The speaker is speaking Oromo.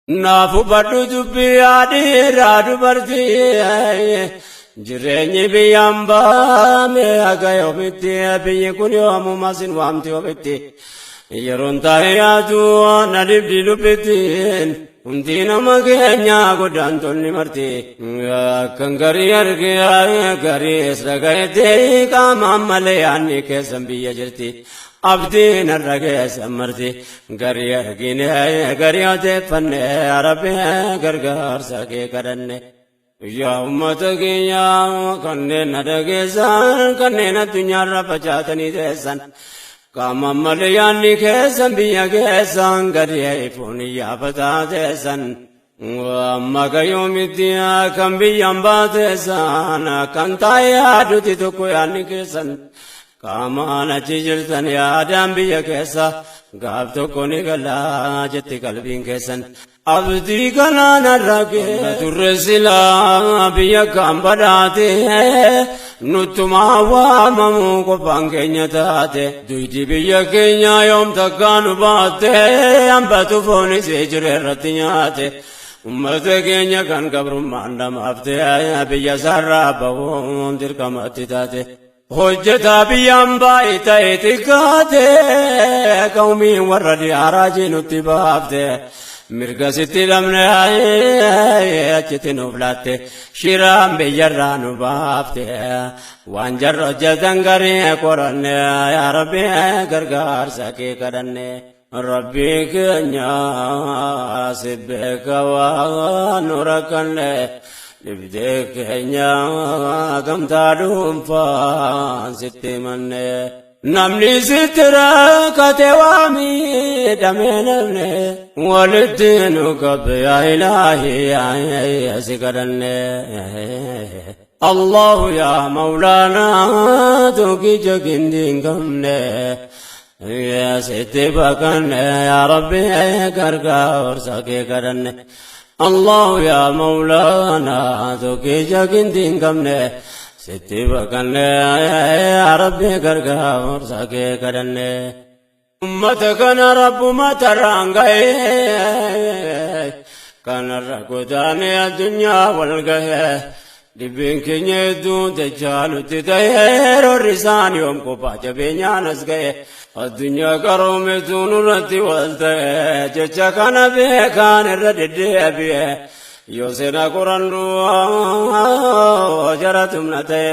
Naafu baddu dubbii adiirraa dubartii jireenyi biyyaan baame haga yoomitti biyyi kun yoomuma sin waamti yoomitti yeroon taa'ee yaadu na dibdi dubbittiin hundi nama keenya godaantonni marti akkan garii argee gariis dhagayetti qaamaan malee yaanni keessan biyya jirti. Abdiin irra keessa marti garii argine garii odeeffanne Rabbii gargaarsa kee kadhanne yaa ummata keenya kanneen na dhageessan kanneen addunyaarra facaatanii teessan qaamaan malee yaanni keessan biyya keessan garii ifuun yaafataa teessan amma gayyoomitti kan biyyaan baateessan kan taa'ee aduuti tokko yaanni keessan. Qaamaan achi jirtan yaadaan biyya keessa gaaf tokko ni galaa jetti qalbiin keessan abdii kanaan arragee turre silaa biyya kan badhaate nuttumaa waamamu qofaan keenya taate duydi biyya keenya yoom takkaa nu baatte hambatu foonis jire irratti nyaate ummata keenya kan gabrummaan dhamaafte biyya sarraa bahuun dirqamatti taate. Hojjetaa biyyaan baay'ee ta'ee xiqqaate qawmiin warra diyaaraa jinutti baafte mirga sitti dhabne achitti nuuf laatte shiraan biyyarraa nu baafte waan jarra hojjetan garii qoranne yaa Rabbi gargaarsa kee kadhanne Rabbii keenya si beeka waan nu rakkanne. Dibdee keenya gamtaa dhuunfaan sitti manne namni sitti rakkate waa miidhamee namne walitti nu qabbe yaa Ilaahi si kadhanne Allahu yaa Mawlaanaa tokkicha gindi hin qabne sitti baqanne yaa Rabbi gargaarsa kee kadhanne Allah ya Maulana tokkicha gindi hin qabne sitti baqanne yaa Rabbi gargaarsa kee kadhanne ummata kana rabbumata raanga'e kanarra godaane addunyaa wal gahe dibbiin keenya hedduun dachaalutti ta'e roorri isaan yoom kophaa jabeenyaan as ga'e addunyaa qaroometuun irratti wal ta'e jecha kana beekaan irra deddeebi'e yoo seenaa qorannu jara tumna ta'e.